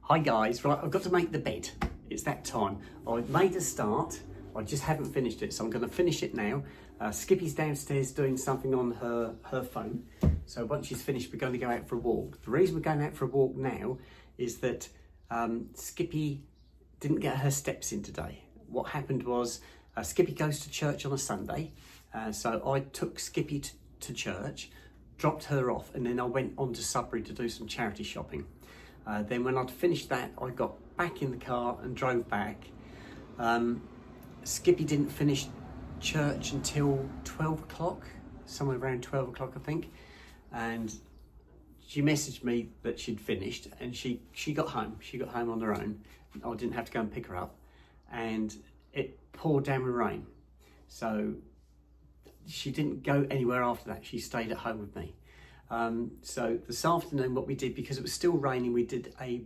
Hi guys, right, I've got to make the bed. It's that time. I made a start, I just haven't finished it, so I'm going to finish it now. Skippy's downstairs doing something on her phone, so once she's finished we're going to go out for a walk. The reason we're going out for a walk now is that Skippy didn't get her steps in today. What happened was Skippy goes to church on a Sunday, so I took Skippy to church, dropped her off, and then I went on to Sudbury to do some charity shopping. Then when I'd finished that, I got back in the car and drove back. Skippy didn't finish church until 12 o'clock, somewhere around 12 o'clock I think. And she messaged me that she'd finished, and she got home. She got home on her own. I didn't have to go and pick her up. And it poured down with rain. So she didn't go anywhere after that. She stayed at home with me. So this afternoon what we did, because it was still raining, we did a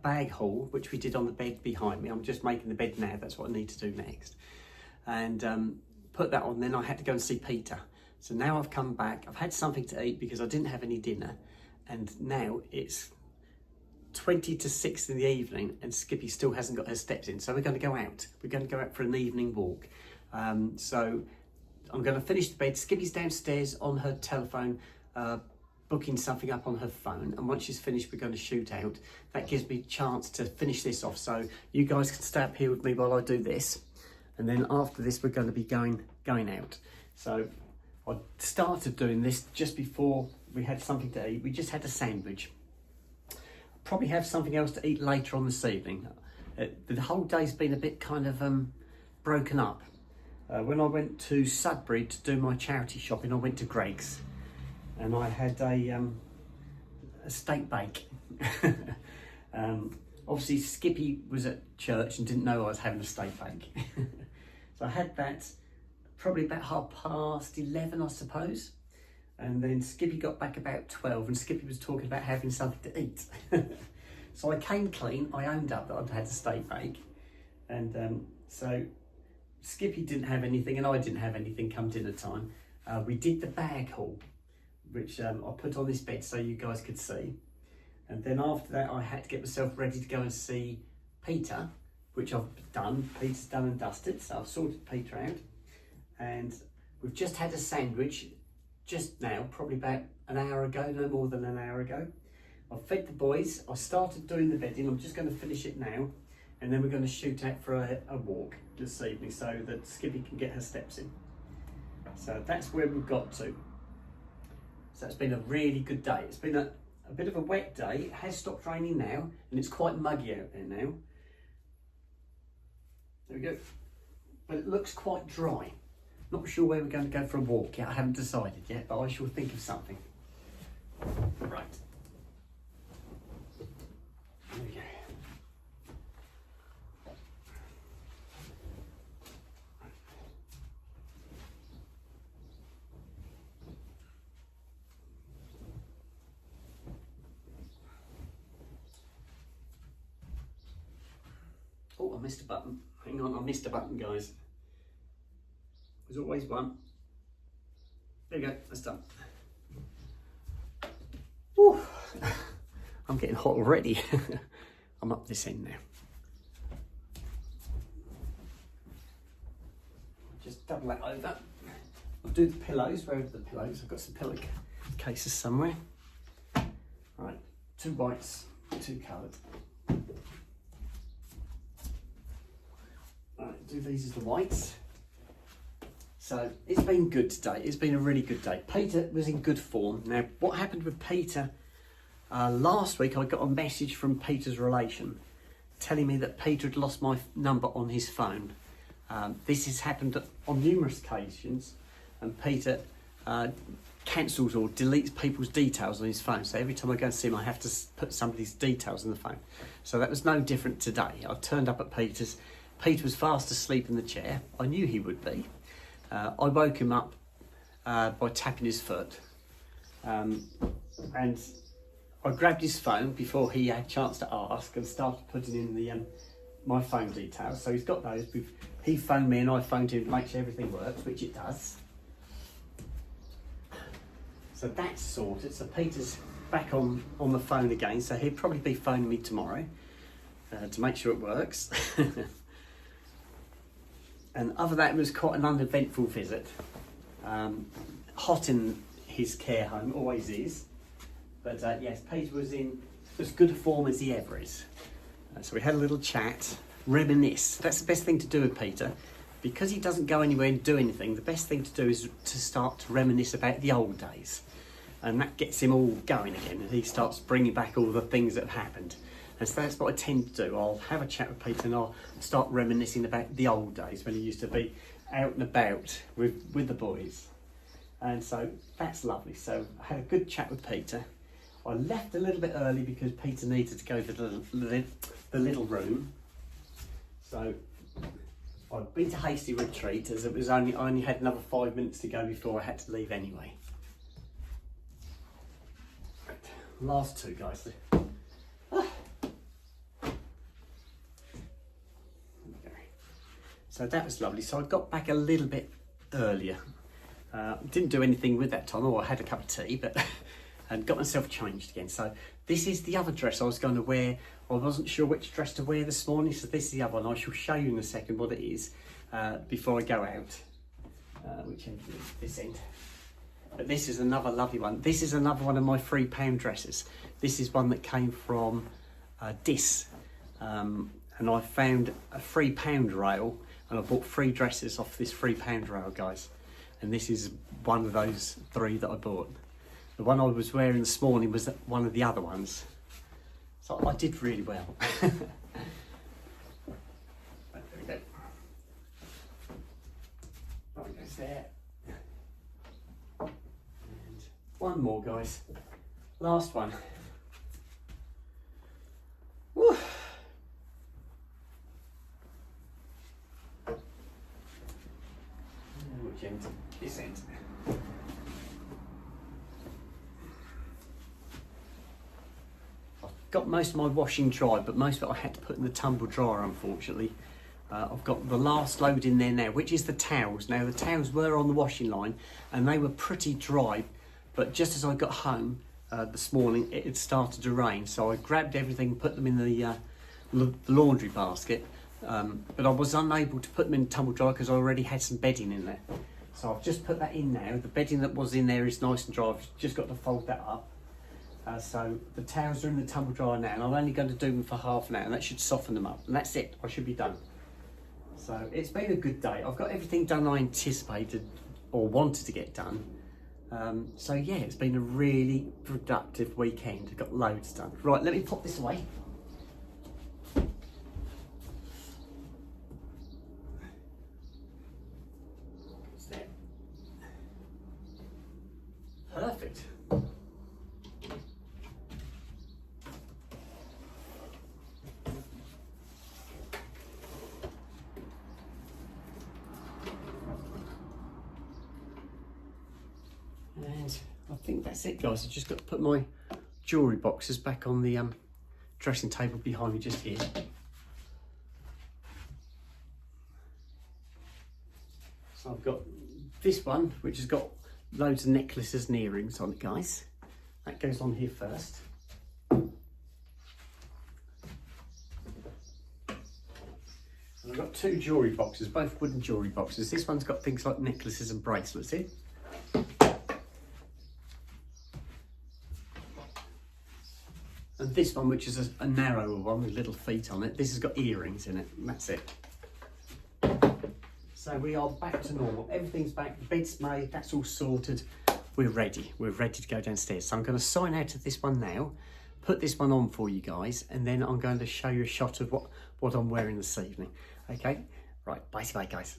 bag haul, which we did on the bed behind me. I'm just making the bed now, that's what I need to do next. And put that on, then I had to go and see Peter. So now I've come back, I've had something to eat because I didn't have any dinner, and now it's 20 to 6 in the evening and Skippy still hasn't got her steps in. So we're going to go out. We're going to go out for an evening walk. So I'm going to finish the bed. Skippy's downstairs on her telephone, booking something up on her phone, and once she's finished we're going to shoot out. That gives me a chance to finish this off, so you guys can stay up here with me while I do this, and then after this we're going to be going out. So I started doing this just before we had something to eat. We just had a sandwich. I'll probably have something else to eat later on this evening. The whole day's been a bit kind of broken up. When I went to Sudbury to do my charity shopping, I went to Greg's and I had a steak bake. Obviously Skippy was at church and didn't know I was having a steak bake. So I had that probably about 11:30 I suppose. And then Skippy got back about 12 and Skippy was talking about having something to eat. So I came clean, I owned up that I'd had a steak bake. And so Skippy didn't have anything and I didn't have anything come dinner time. We did the bag haul, which I put on this bed so you guys could see. And then after that I had to get myself ready to go and see Peter, which I've done. Peter's done and dusted, so I've sorted Peter out. And we've just had a sandwich just now, probably about an hour ago, no more than an hour ago. I've fed the boys, I started doing the bedding, I'm just going to finish it now, and then we're going to shoot out for a walk this evening so that Skippy can get her steps in. So that's where we've got to. So it's been a really good day. It's been a bit of a wet day. It has stopped raining now and it's quite muggy out there now. There we go. But it looks quite dry. Not sure where we're going to go for a walk yet. I haven't decided yet, but I shall think of something. Right. There we go. Oh, I missed a button. Hang on, I missed a button, guys. There's always one. There we go, that's done. Whew. I'm getting hot already. I'm up this end now. Just double that over. I'll do the pillows. Where are the pillows? I've got some pillow cases somewhere. Right, 2 whites, 2 coloured. Right, do these as the whites. So it's been good today. It's been a really good day. Peter was in good form. Now, what happened with Peter? Last week I got a message from Peter's relation telling me that Peter had lost my number on his phone. This has happened on numerous occasions, and Peter cancels or deletes people's details on his phone. So every time I go and see him, I have to put somebody's details in the phone. So that was no different today. I turned up at Peter's. Peter was fast asleep in the chair. I knew he would be. I woke him up by tapping his foot, and I grabbed his phone before he had a chance to ask and started putting in the my phone details. So he's got those. He phoned me and I phoned him to make sure everything works, which it does. So that's sorted. So Peter's back on the phone again, so he'll probably be phoning me tomorrow. to make sure it works. And other than that, it was quite an uneventful visit. Hot in his care home, always is. But yes, Peter was in as good a form as he ever is. So we had a little chat, reminisce. That's the best thing to do with Peter. Because he doesn't go anywhere and do anything, the best thing to do is to start to reminisce about the old days. And that gets him all going again, and he starts bringing back all the things that have happened. And so that's what I tend to do. I'll have a chat with Peter and I'll start reminiscing about the old days when he used to be out and about with the boys. And so that's lovely. So I had a good chat with Peter. I left a little bit early because Peter needed to go to the little room. So I'd been to hasty retreat as I only had another 5 minutes to go before I had to leave anyway. Right. Last two, guys. So that was lovely. So I got back a little bit earlier. Didn't do anything with that time. I had a cup of tea, but and got myself changed again. So this is the other dress I was going to wear. I wasn't sure which dress to wear this morning, so this is the other one. I shall show you in a second what it is before I go out, which end is this end. But this is another lovely one. This is another one of my £3 dresses. This is one that came from Dis, and I found a £3 rail, and I bought 3 dresses off this £3 rail, guys. And this is one of those 3 that I bought. The one I was wearing this morning was one of the other ones. So I did really well. Right, there we go. That goes there. And one more, guys. Last one. Woo. Which end? This end. Got most of my washing dry, but most of it I had to put in the tumble dryer, unfortunately. I've got the last load in there now, which is the towels. Now the towels were on the washing line and they were pretty dry, but just as I got home this morning it had started to rain, so I grabbed everything, put them in the laundry basket, but I was unable to put them in tumble dryer because I already had some bedding in there. So I've just put that in now. The bedding that was in there is nice and dry. I've just got to fold that up. So the towels are in the tumble dryer now, and I'm only going to do them for half an hour, and that should soften them up, and that's it. I should be done. So it's been a good day. I've got everything done I anticipated or wanted to get done. So yeah, it's been a really productive weekend. I've got loads done. Right, let me pop this away. Perfect. And I think that's it, guys. I've just got to put my jewellery boxes back on the dressing table behind me just here. So I've got this one, which has got loads of necklaces and earrings on it, guys. That goes on here first. And I've got 2 jewellery boxes, both wooden jewellery boxes. This one's got things like necklaces and bracelets in. And this one, which is a narrower one with little feet on it, this has got earrings in it, and that's it. So we are back to normal. Everything's back, the bed's made, that's all sorted. We're ready. We're ready to go downstairs. So I'm going to sign out of this one now, put this one on for you guys, and then I'm going to show you a shot of what I'm wearing this evening. Okay? Right, bye-bye, guys.